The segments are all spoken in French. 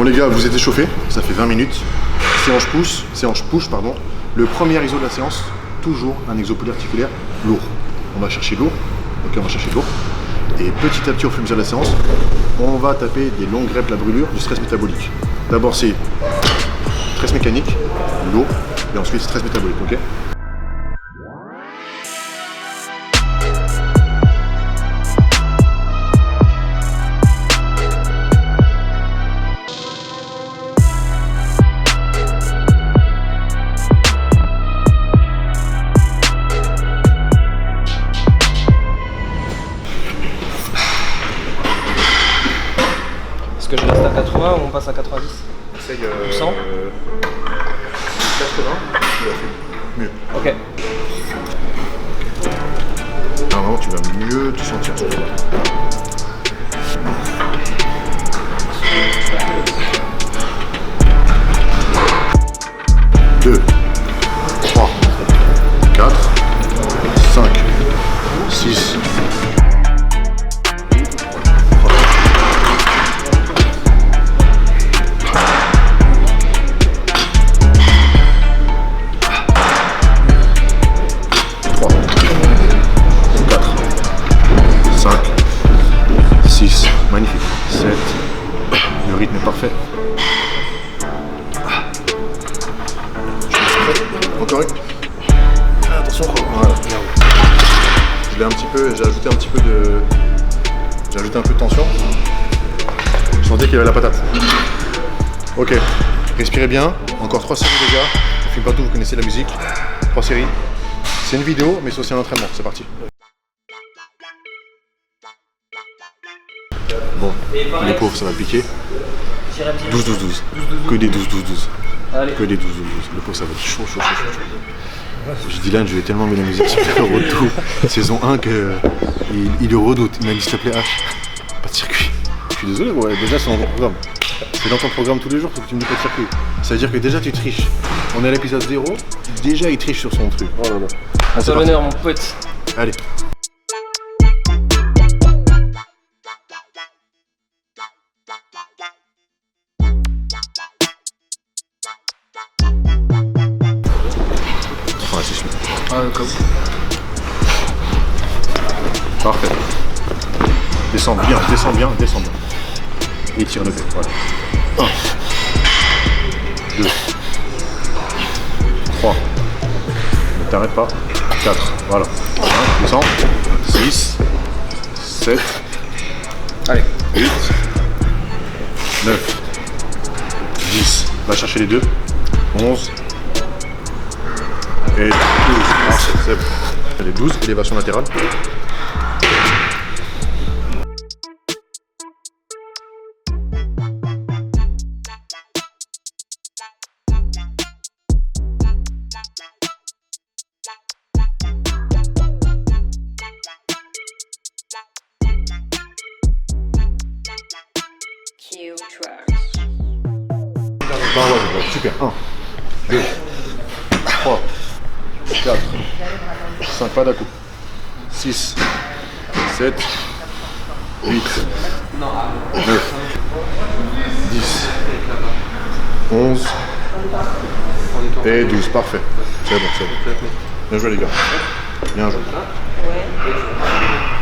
Bon les gars, vous êtes échauffés, ça fait 20 minutes. Séance push, pardon. Le premier exo de la séance, toujours un exo polyarticulaire lourd. On va chercher lourd, ok, on va chercher lourd. Et petit à petit, au fur et à mesure de la séance, on va taper des longues reps la brûlure du stress métabolique. D'abord c'est stress mécanique, lourd, et ensuite stress métabolique, ok? Est-ce que je reste à 80 ou on passe à 90? Essaye 100 80, mieux. Ok. Normalement tu vas mieux te sentir. 2, 3, 4, 5, 6. 6, magnifique. 7, le rythme est parfait. Encore une. Attention, voilà. J'ai ajouté un petit peu de tension. Je sentais qu'il y avait la patate. Ok, respirez bien. Encore 3 séries les gars. Je filme pas tout, vous connaissez la musique. 3 séries. C'est une vidéo, mais c'est aussi un entraînement. C'est parti. Bon, les pauvres, ça va piquer. 12, 12, 12. Que des 12, 12, 12. Que des 12, 12, 12. Le pauvre, ça va être chaud. Je dis Dylan, je vais tellement mettre la musique super retour. Saison 1 il le redoute. Il m'a dit s'il te plaît, H, pas de circuit. Je suis désolé, ouais, déjà c'est dans ton programme. C'est dans ton programme tous les jours, faut que tu me dis pas de circuit. Ça veut dire que déjà tu triches. On est à l'épisode 0, déjà il triche sur son truc. Oh là là. C'est l'honneur, mon pote. Allez. Ouais, c'est sûr. Comme. Parfait. Descends bien. Et tire le fait. Voilà. 1, 2, 3. Ne t'arrête pas. 4. Voilà. Descends. 6, 7. Allez. 8, 9, 10. Va chercher les 2. 11. Et 12. C'est bon. Les 12, élévation latérale. Bah ouais, super. 1, 2, 3, 4, 5, pas d'un coup. 6, 7, 8, 9, 10, 11 et 12. Parfait. C'est bon. Bien joué les gars. Bien joué.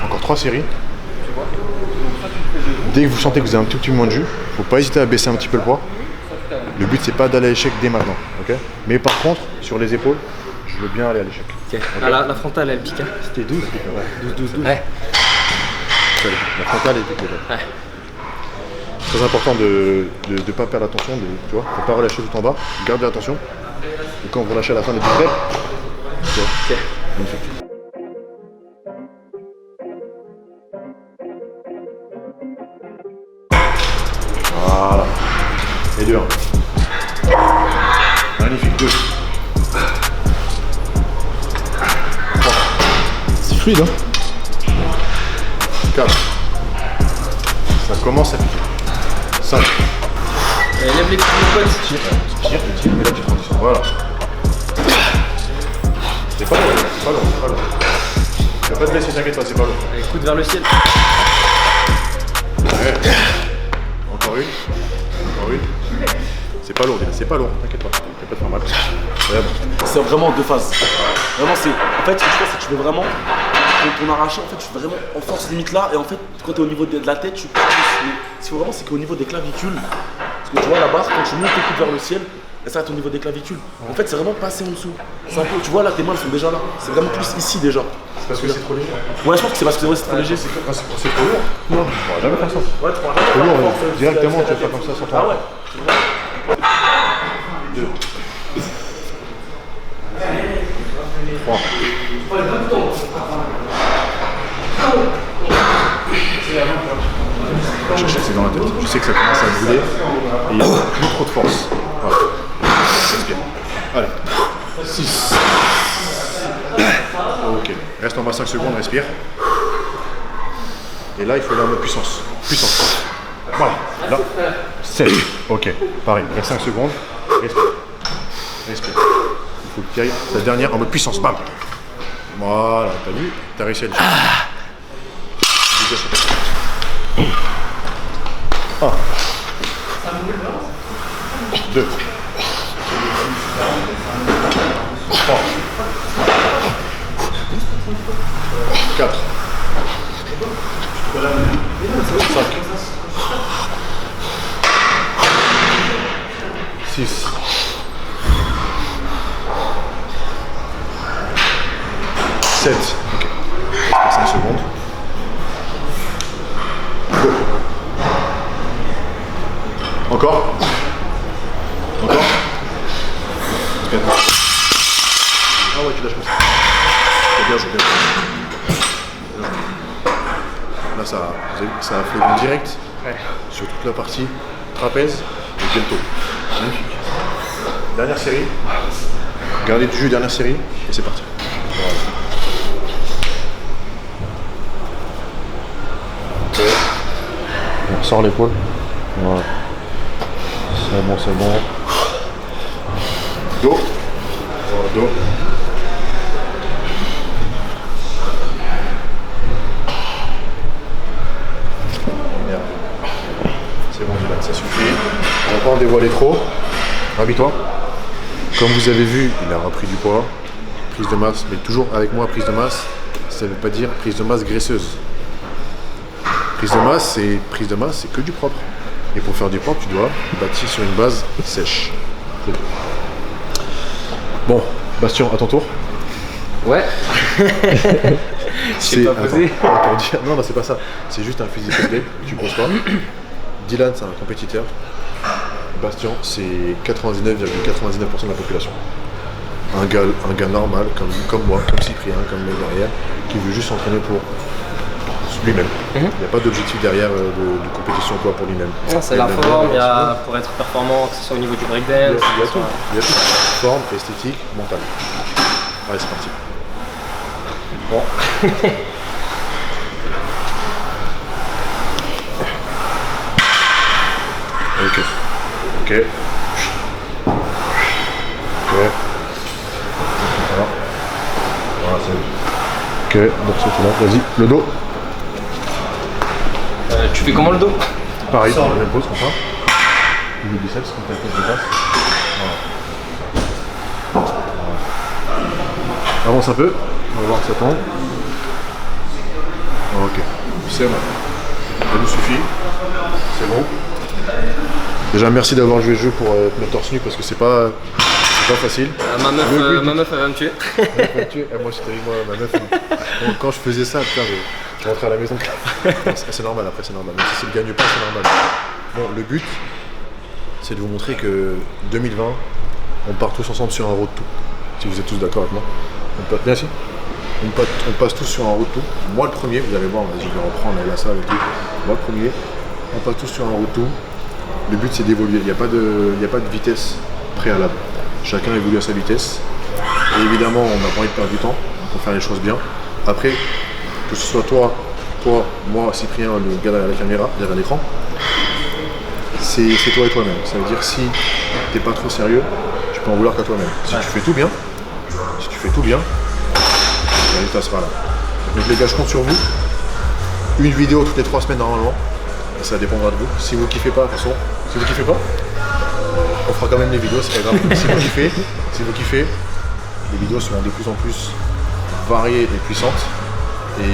Encore 3 séries. Dès que vous sentez que vous avez un tout petit peu moins de jus, faut pas hésiter à baisser un petit peu le poids. Le but c'est pas d'aller à l'échec dès maintenant, ok? Mais par contre, sur les épaules, je veux bien aller à l'échec. Okay. Ah, la frontale elle pique. Hein. C'était 12. Ouais. 12. Ouais. La frontale est piquée. Ouais. Très important de ne pas perdre l'attention, tu vois, faut pas relâcher tout en bas, gardez l'attention. Et quand vous relâchez à la fin des 10 reps, tu vois, Ok. magnifique. Voilà. Et 2, 1. Magnifique, 2. 3. C'est fluide, hein. 4. Ça commence à piquer. 5. Lève les pieds, mon pote. Tire, et là tu transitions. Voilà. C'est pas long. Tu vas pas te blesser, t'inquiète pas, c'est pas long. Allez, coude vers le ciel. Ouais. Encore une. c'est pas lourd, t'inquiète pas. T'as pas de faire mal. C'est vraiment deux phases. Vraiment, c'est. En fait, ce que tu fais, c'est que tu veux vraiment. Ton arraché, en fait, tu fais vraiment en force limite là. Et en fait, quand tu es au niveau de la tête, tu pousses. Mais ce qu'il faut vraiment, c'est qu'au niveau des clavicules, parce que tu vois la barre, quand tu montes tes coudes vers le ciel, et ça, au niveau des clavicules. En fait, c'est vraiment passé en dessous. C'est un peu, tu vois là, tes mains elles sont déjà là. C'est vraiment plus ici déjà. C'est parce que c'est trop léger. Ouais, je pense que c'est parce que c'est trop léger. C'est trop lourd. Non, tu pourras jamais faire ça. Ouais, tu pourras jamais Trop faire lourd, force, directement, tu fais pas comme ça sans toi. Ah ouais. 2. 3. C'est dans la tête. Je sais que ça commence à brûler et il n'y a plus trop de force. Voilà. Respire. Allez. 6. Ok. Reste en bas 5 secondes, respire. Et là, il faut aller en mode puissance. Puissance. Voilà. Là. 7. Ok. Pareil. Reste 5 secondes. Respire. Respire. Il faut que tu ailles. La dernière en mode puissance. Bam. Voilà. T'as vu? T'as réussi à le faire. 1. 2. 3. 4. 5. 6. 7. Ok. 5 secondes. Go. Encore. Encore. Ah ouais, tu lâches comme ça. C'est bien, c'est bien. Là, ça a fait le direct sur toute la partie trapèze et delto. Magnifique. Dernière série. Gardez du jus, dernière série. Et c'est parti. Voilà. Okay. On sort l'épaule. Voilà. C'est bon, c'est bon. Dos. Voilà, dos. Merde. C'est bon, ça suffit. On va pas en dévoiler trop. Rabis-toi. Comme vous avez vu, il a repris du poids. Prise de masse, mais toujours avec moi, prise de masse, ça ne veut pas dire prise de masse graisseuse. Prise de masse, c'est que du propre. Et pour faire du propre, tu dois bâtir sur une base sèche. Bon, Bastien, à ton tour. Ouais. Je pas posé. Pour dire, non, c'est pas ça. C'est juste un physical game. Tu poses pas. Dylan, c'est un compétiteur. Bastien, c'est 99,99% de la population. Un gars normal, comme moi, comme Cyprien, comme le mec derrière, qui veut juste s'entraîner pour lui-même. Il n'y a pas d'objectif derrière de compétition quoi pour lui-même. C'est la forme, il y a pour être performant, que ce soit au niveau du breakdance. Il y a tout. Il y a tout. Forme, esthétique, mental. Allez, c'est parti. Bon. Ok. Ok. Ok. Voilà, c'est bon. Ok, donc c'est là. Vas-y, le dos. Tu fais comment le dos? Pareil, sur la même pose comme ça. Le biceps, quand ta tête dépasse. Voilà. Avance un peu, on va voir que ça tombe. Ok, c'est bon. Ça nous suffit. C'est bon. Déjà merci d'avoir joué le jeu pour te mettre torse nu parce que c'est pas facile. Ma meuf elle va me tuer. Moi j'étais avec moi, ma meuf. Bon, quand je faisais ça, putain, je rentrais à la maison. C'est normal, après c'est normal. Même si c'est le gagne pas, c'est normal. Bon, le but, c'est de vous montrer que 2020, on part tous ensemble sur un road to. Si vous êtes tous d'accord avec moi. Bien sûr. On passe tous sur un road to. Moi le premier, vous allez voir, je vais reprendre la salle et tout. Moi le premier, on passe tous sur un road to. Le but c'est d'évoluer, il n'y a pas de vitesse préalable. Chacun évolue à sa vitesse. Et évidemment, on n'a pas envie de perdre du temps pour faire les choses bien. Après, que ce soit toi, moi, Cyprien, le gars derrière la caméra, derrière l'écran, c'est toi et toi-même. Ça veut dire si t'es pas trop sérieux, tu peux en vouloir qu'à toi-même. Si tu fais tout bien, le résultat sera là. Donc les gars, je compte sur vous. Une vidéo toutes les 3 semaines normalement. Et ça dépendra de vous. Si vous kiffez pas, de toute façon, si vous kiffez pas, On fera quand même les vidéos, c'est pas grave. Si vous kiffez, les vidéos seront de plus en plus variées et puissantes. Et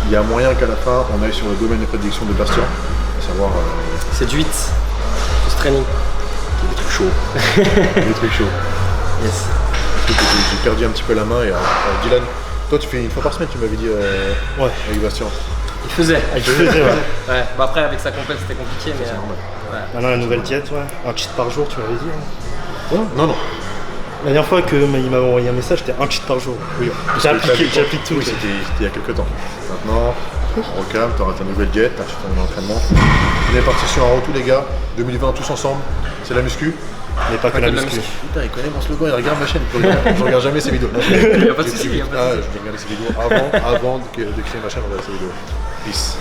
il y a moyen qu'à la fin, on aille sur le domaine de prédiction de Bastien, à savoir C'est du 8. Ce training. des trucs chauds. Des trucs chauds. Yes. J'ai perdu un petit peu la main et Dylan, toi tu fais une fois par semaine, tu m'avais dit Ouais. avec Bastien. Il faisait. Ouais. Ouais. Bah après avec sa compète c'était compliqué mais. C'est normal. Maintenant la nouvelle diète, ouais. Un cheat par jour, tu m'avais dit. Hein. Non. La dernière fois qu'il m'avait envoyé un message, c'était un cheat par jour. Oui, J'applique tout. Oui, c'était il y a quelques temps. Maintenant, on recalme, tu auras ta nouvelle diète, tu as ton entraînement. On est parti sur un retour les gars, 2020 tous ensemble, c'est la muscu. Mais pas que la muscu. Putain, il connaît mon slogan, il regarde ma chaîne. Je regarde jamais ses vidéos. Non, Il y a pas de souci, il y a pas de souci. Je vais regarder ses vidéos avant de créer ma chaîne, on regarde ses vidéos. Peace.